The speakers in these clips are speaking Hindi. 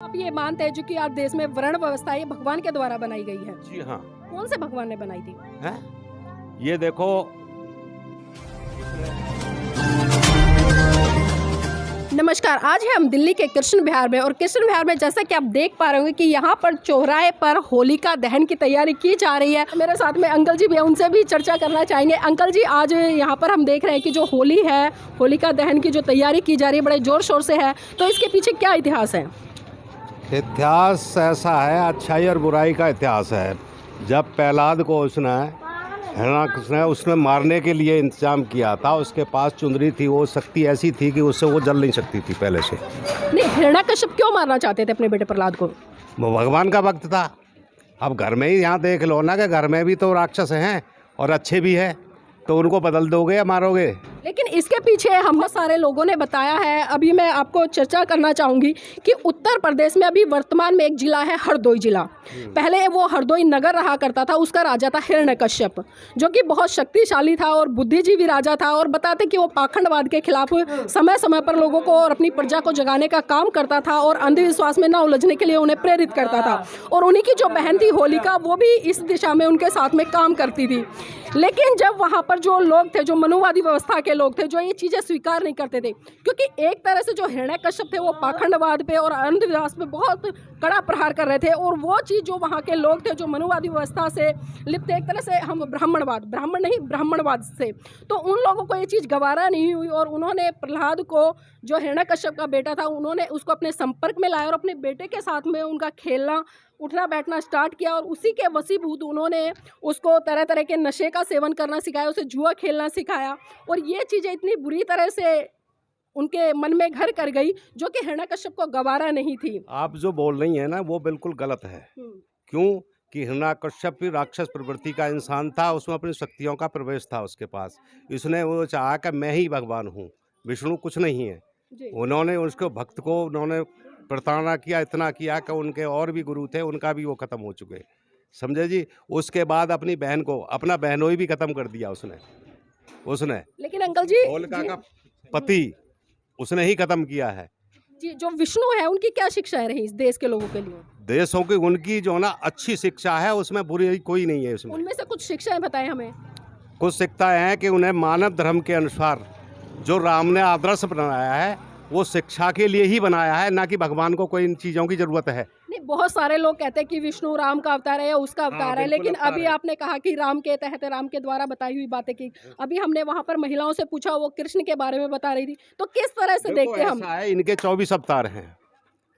आप ये मानते हैं जो कि आज देश में वर्ण व्यवस्था ये भगवान के द्वारा बनाई गई है? जी हाँ। कौन से भगवान ने बनाई थी? है ये देखो, नमस्कार, आज है हम दिल्ली के कृष्ण विहार में और कृष्ण विहार में जैसा कि आप देख पा रहे होंगे कि यहाँ पर चौराहे पर होलिका दहन की तैयारी की जा रही है। मेरे साथ में अंकल जी भी हैं, उनसे भी चर्चा करना चाहेंगे। अंकल जी, आज यहाँ पर हम देख रहे हैं कि जो होली है, होलिका दहन की जो तैयारी की जा रही है बड़े जोर शोर से है, तो इसके पीछे क्या इतिहास है? इतिहास ऐसा है, अच्छाई और बुराई का इतिहास है। जब प्रहलाद को उसने मारने के लिए इंतजाम किया था, उसके पास चुंदरी थी, वो शक्ति ऐसी थी कि उससे वो जल नहीं सकती थी पहले से। नहीं, हिरण्यकश्यप क्यों मारना चाहते थे अपने बेटे प्रहलाद को? वो भगवान का भक्त था। अब घर में ही यहाँ देख लो ना कि घर में भी तो राक्षस हैं और अच्छे भी हैं, तो उनको बदल दोगे या मारोगे? लेकिन इसके पीछे हम सारे लोगों ने बताया है। अभी मैं आपको चर्चा करना चाहूँगी कि उत्तर प्रदेश में अभी वर्तमान में एक जिला है हरदोई जिला। पहले वो हरदोई नगर रहा करता था, उसका राजा था हिरण्यकश्यप, जो कि बहुत शक्तिशाली था और बुद्धिजीवी राजा था। और बताते कि वो पाखंडवाद के खिलाफ समय समय पर लोगों को और अपनी प्रजा को जगाने का काम करता था और अंधविश्वास में न उलझने के लिए उन्हें प्रेरित करता था। और उन्हीं की जो बहन थी होलिका, वो भी इस दिशा में उनके साथ में काम करती थी। लेकिन जब वहाँ पर जो लोग थे, जो मनुवादी व्यवस्था के लोग थे, जो ये चीज़ें स्वीकार नहीं करते थे, क्योंकि एक तरह से जो हिरण्यकश्यप थे वो पाखंडवाद पे और अंधविश्वास पे बहुत कड़ा प्रहार कर रहे थे। और वो चीज़ जो वहाँ के लोग थे, जो मनुवादी व्यवस्था से लिप्त, एक तरह से हम ब्राह्मणवाद से, तो उन लोगों को ये चीज़ गवारा नहीं हुई और उन्होंने प्रहलाद को, जो हिरण्यकश्यप का बेटा था, उन्होंने उसको अपने संपर्क में लाया और अपने बेटे के साथ में उनका खेलना उठना बैठना स्टार्ट किया। और उसी के वशीभूत उन्होंने उसको तरह तरह के नशे का सेवन करना सिखाया, उसे जुआ खेलना सिखाया। और ये चीज़ें इतनी बुरी तरह से उनके मन में घर कर गई, जो कि हिरण्यकश्यप को गवारा नहीं थी। आप जो बोल रही हैं ना, वो बिल्कुल गलत है। क्यों कि हिरण्यकश्यप भी राक्षस प्रवृत्ति का इंसान था, उसमें अपनी शक्तियों का प्रवेश था उसके पास। इसने वो चाहा कि मैं ही भगवान हूँ, विष्णु कुछ नहीं है। उन्होंने उसको भक्त को उन्होंने प्रताड़ना किया, इतना किया कि उनके और भी गुरु थे, उनका भी वो खत्म हो चुके, समझे जी। उसके बाद अपनी बहन को, अपना बहनोई भी खत्म कर दिया उसने। लेकिन अंकल जी, होलिका का पति उसने ही खत्म किया है जी। जो विष्णु है, उनकी क्या शिक्षाएं रही इस देश के लोगों के लिए? देशों की उनकी जो ना अच्छी शिक्षा है, उसमें बुरी कोई नहीं है। उसमें उनमें से कुछ शिक्षाएं बताएं हमें। कुछ शिक्षाएं हैं कि उन्हें मानव धर्म के अनुसार जो राम ने आदर्श बनाया है, वो शिक्षा के लिए ही बनाया है, ना कि भगवान को कोई इन चीज़ों की ज़रूरत है। नहीं, बहुत सारे लोग कहते हैं कि विष्णु राम का अवतार है या उसका अवतार है, लेकिन अभी आपने कहा कि राम के तहत, राम के द्वारा बताई हुई बातें की। अभी हमने वहाँ पर महिलाओं से पूछा, वो कृष्ण के बारे में बता रही थी। तो किस तरह से देखते हैं हम? ऐसा है, इनके 24 अवतार हैं।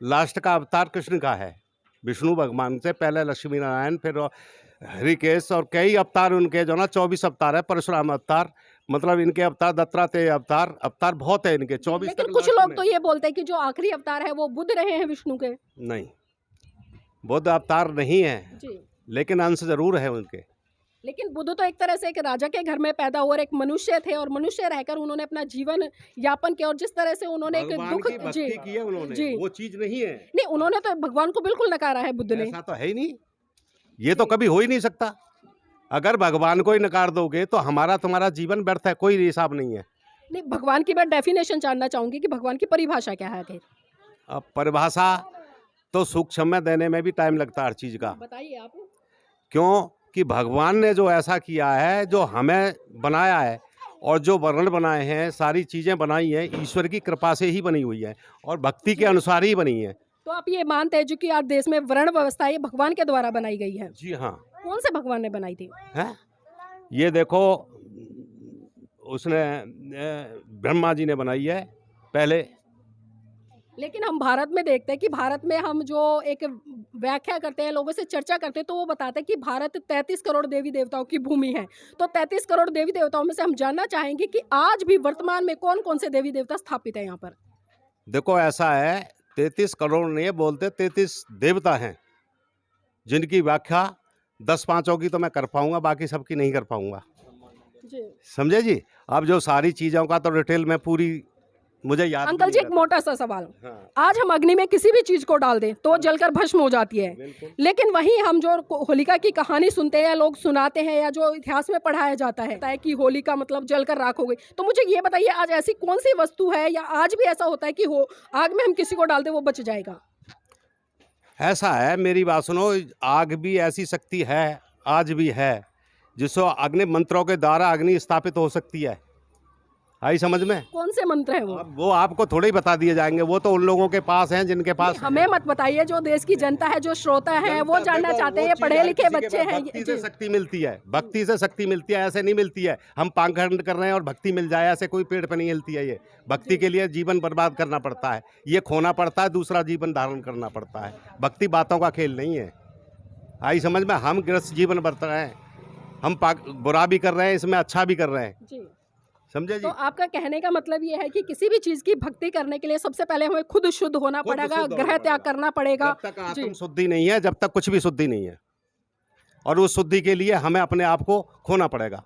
लास्ट का अवतार कृष्ण का है। विष्णु भगवान से पहले लक्ष्मी नारायण, फिर हरिकेश, और कई अवतार उनके जो ना 24 अवतार है। परशुराम अवतार, मतलब इनके अवतार, दत्तात्रेय अवतार बहुत है इनके 24। लेकिन कुछ लोग तो ये बोलते हैं कि जो आखिरी अवतार है वो बुद्ध रहे हैं विष्णु के। नहीं, बुद्ध अवतार नहीं है जी, लेकिन अंश जरूर है उनके। लेकिन बुद्ध तो एक तरह से एक राजा के घर में पैदा हुए और एक मनुष्य थे, और मनुष्य रहकर उन्होंने अपना जीवन यापन किया। और जिस तरह से उन्होंने एक दुख की भक्ति की है उन्होंने, जी, वो चीज नहीं है। नहीं, उन्होंने तो भगवान को बिल्कुल नकारा है बुद्ध ने। ऐसा तो है ही नहीं, ये तो कभी हो ही नहीं सकता। अगर भगवान को ही नकार दोगे तो हमारा तुम्हारा जीवन व्यर्थ है, कोई हिसाब नहीं है। नहीं, भगवान की मैं डेफिनेशन जानना चाहूंगी कि भगवान की परिभाषा क्या है आखिर? अब परिभाषा तो सूक्ष्म में देने में भी टाइम लगता है हर चीज का। बताइए आप। क्यों कि भगवान ने जो ऐसा किया है, जो हमें बनाया है और जो वर्ण बनाए हैं, सारी चीजें बनाई हैं, ईश्वर की कृपा से ही बनी हुई है और भक्ति के अनुसार ही बनी है। तो आप ये मानते हैं जो कि आज देश में वर्ण व्यवस्था ये भगवान के द्वारा बनाई गई है? जी हाँ। कौन से भगवान ने बनाई थी? है ये देखो, उसने ब्रह्मा जी ने बनाई है पहले। लेकिन हम भारत में देखते हैं कि भारत में हम जो एक व्याख्या करते हैं, लोगों से चर्चा करते हैं, तो वो बताते हैं कि भारत 33 करोड़ देवी देवताओं की भूमि है। तो 33 करोड़ देवी देवताओं में से हम जानना चाहेंगे कि आज भी वर्तमान में कौन कौन से देवी देवता स्थापित है यहाँ पर? देखो ऐसा है, 33 करोड़ नहीं बोलते, 33 देवता हैं जिनकी व्याख्या 10-5 की तो मैं कर पाऊंगा, बाकी सबकी नहीं कर पाऊंगा जी। समझे जी। अब जो सारी चीजों का तो डिटेल में पूरी मुझे याद अंकल जी, एक मोटा सा सवाल। आज हम अग्नि में किसी भी चीज को डाल दें तो जलकर भस्म हो जाती है, लेकिन वहीं हम जो होलिका की कहानी सुनते हैं या लोग सुनाते हैं या जो इतिहास में पढ़ाया जाता है कि होलिका मतलब जलकर राख हो गई, तो मुझे ये बताइए आज ऐसी कौन सी वस्तु है या आज भी ऐसा होता है कि हो आग में हम किसी को डाल दें वो बच जाएगा? ऐसा है, मेरी बात सुनो, आग भी ऐसी शक्ति है, आज भी है, जिसको अग्नि मंत्रों के द्वारा अग्नि स्थापित हो सकती है। आई समझ में? कौन से मंत्र हैं वो? अब वो आपको थोड़े ही बता दिए जाएंगे, वो तो उन लोगों के पास हैं जिनके पास नहीं, हमें मत बताइए, जो देश की जनता है, जो श्रोता है, वो जानना देखो, चाहते वो हैं, चीज़ पढ़े है, लिखे किसी के बच्चे पास हैं। भक्ति से शक्ति मिलती है, भक्ति से शक्ति मिलती है, ऐसे नहीं मिलती है हम पाखंड कर रहे हैं और भक्ति मिल जाए, ऐसे कोई पेड़ पे नहीं हिलती है। ये भक्ति के लिए जीवन बर्बाद करना पड़ता है, ये खोना पड़ता है, दूसरा जीवन धारण करना पड़ता है। भक्ति बातों का खेल नहीं है। आई समझ में? हम गृहस्थ जीवन बरत रहे हैं, हम बुरा भी कर रहे हैं, इसमें अच्छा भी कर रहे हैं। जी। समझे जी? तो आपका कहने का मतलब ये है कि किसी भी चीज की भक्ति करने के लिए सबसे पहले हमें खुद शुद्ध होना खुद पड़ेगा, शुद्ध होना ग्रह त्याग पड़ेगा। करना पड़ेगा। जब तक जी। आत्म शुद्धि नहीं है, जब तक कुछ भी शुद्धि नहीं है, और उस शुद्धि के लिए हमें अपने आप को खोना पड़ेगा।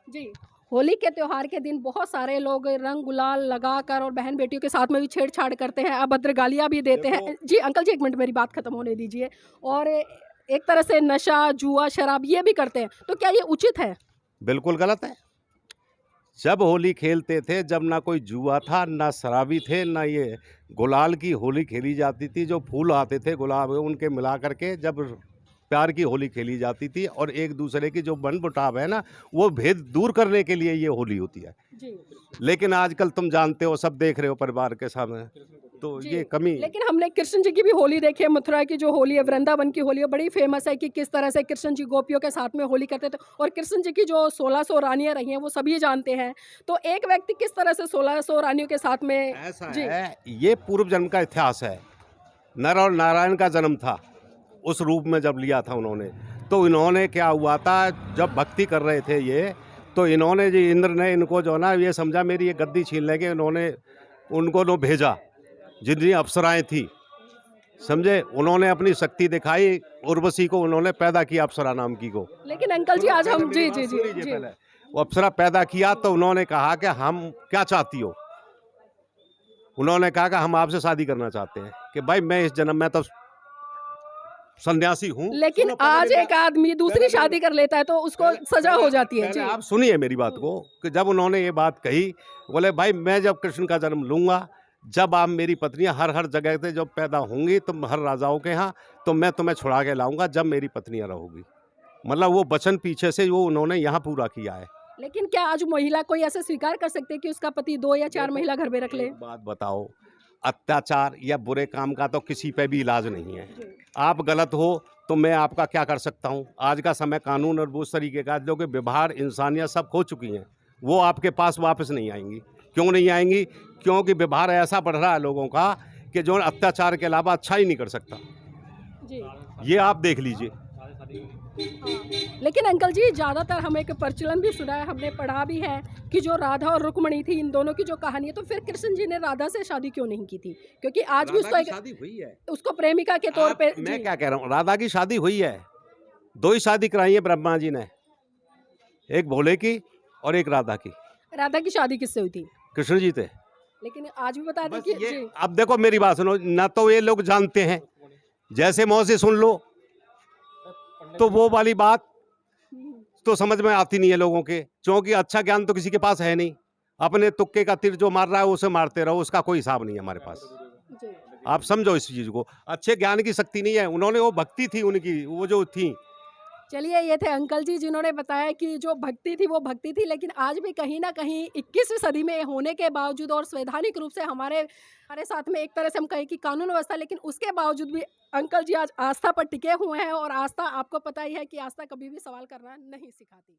जी। होली के त्योहार के दिन बहुत सारे लोग रंग गुलाल लगाकर और बहन बेटियों के साथ में भी छेड़छाड़ करते हैं, अभद्र गालियाँ भी देते हैं। जी अंकल जी, एक मिनट मेरी बात खत्म होने दीजिए। और एक तरह से नशा, जुआ, शराब ये भी करते हैं, तो क्या ये उचित है? बिल्कुल गलत है। जब होली खेलते थे, जब ना कोई जुआ था, ना शराबी थे, ना ये गुलाल की होली खेली जाती थी, जो फूल आते थे गुलाब उनके मिला करके जब प्यार की होली खेली जाती थी, और एक दूसरे की जो बन बुटाव है ना, वो भेद दूर करने के लिए ये होली होती है। जी। लेकिन आजकल तुम जानते हो, सब देख रहे हो परिवार के सामने, तो जी। ये कमी। लेकिन हमने कृष्ण जी की भी होली देखी है, मथुरा की जो होली है, वृंदावन की होली है, बड़ी फेमस है कि किस तरह से कृष्ण जी गोपियों के साथ में होली करते थे। और कृष्ण जी की जो 1600 रानियां रही हैं वो सभी जानते हैं। तो एक व्यक्ति किस तरह से 1600 रानियों के साथ में? ऐसा जी। है, ये पूर्व जन्म का इतिहास है। नर और नारायण का जन्म था, उस रूप में जब लिया था उन्होंने, तो इन्होंने क्या हुआ था, जब भक्ति कर रहे थे ये, तो इन्होंने जी इंद्र ने इनको जो ना ये समझा मेरी ये गद्दी छीन लेंगे, इन्होंने उनको नो भेजा, जितनी अप्सराएं थी, समझे, उन्होंने अपनी शक्ति दिखाई, उर्वशी को उन्होंने पैदा किया, अप्सरा नाम की को। लेकिन अंकल जी आज हम जी जी सुन जी लीजिए जी पहले। वो अप्सरा पैदा किया तो उन्होंने कहा कि हम क्या चाहती हो, उन्होंने कहा कि हम आपसे शादी करना चाहते हैं, कि भाई मैं इस जन्म में तो सन्यासी हूँ। लेकिन सुनो, पहले आज मेरी एक आदमी दूसरी पहले शादी कर लेता है तो उसको सजा हो जाती है। पहले जी। आप सुनिए मेरी बात को, कि जब उन्होंने ये बात कही, बोले भाई मैं जब कृष्ण का जन्म लूंगा, जब आप मेरी पत्नियां हर हर जगह से जब पैदा होंगी, तुम हर राजाओं के यहाँ, तो मैं तुम्हें छुड़ा के लाऊंगा जब मेरी पत्नियां रहोगी। मतलब वो वचन पीछे से वो उन्होंने यहाँ पूरा किया है। लेकिन क्या आज महिला कोई ऐसे स्वीकार कर सकते है कि उसका पति 2 या 4 महिला घर में रख ले? एक बात बताओ, अत्याचार या बुरे काम का तो किसी पे भी इलाज नहीं है। आप गलत हो तो मैं आपका क्या कर सकता हूँ? आज का समय कानून और उस तरीके का, जो कि व्यवहार इंसानियत सब खो चुकी हैं, वो आपके पास वापस नहीं आएंगी। क्यों नहीं आएंगी? क्योंकि व्यवहार ऐसा बढ़ रहा है लोगों का कि जो अत्याचार के अलावा अच्छा ही नहीं कर सकता। जी। ये आप देख लीजिए। हाँ। लेकिन अंकल जी ज़्यादातर हमें एक प्रचलन भी सुना है, हमने पढ़ा भी है कि जो राधा और रुक्मणी थी, इन दोनों की जो कहानी है, तो फिर कृष्ण जी ने राधा से शादी क्यों नहीं की थी? क्योंकि आज भी उसको शादी हुई है, उसको प्रेमिका के तौर पे। मैं जी। क्या कह रहा हूँ, राधा की शादी हुई है, 2 ही शादी कराई है ब्रह्मा जी ने, एक भोले की और एक राधा की। राधा की शादी किससे हुई थी? कृष्ण जी थे। लेकिन आज भी बता दें बस कि ये, जी। अब देखो मेरी बात सुनो, ना तो ये लोग जानते हैं, जैसे मुँह से सुन लो तो वो वाली बात तो समझ में आती नहीं है लोगों के, क्योंकि अच्छा ज्ञान तो किसी के पास है नहीं। अपने तुक्के का तीर जो मार रहा है उसे मारते रहो, उसका कोई हिसाब नहीं है हमारे पास। जी। आप समझो इस चीज को, अच्छे ज्ञान की शक्ति नहीं है, उन्होंने वो भक्ति थी उनकी, वो जो थी। चलिए, ये थे अंकल जी जिन्होंने बताया कि जो भक्ति थी वो भक्ति थी, लेकिन आज भी कहीं ना कहीं 21वीं सदी में होने के बावजूद और संवैधानिक रूप से हमारे साथ में एक तरह से हम कहें कि कानून व्यवस्था, लेकिन उसके बावजूद भी अंकल जी आज आस्था पर टिके हुए हैं। और आस्था, आपको पता ही है कि आस्था कभी भी सवाल करना नहीं सिखाती।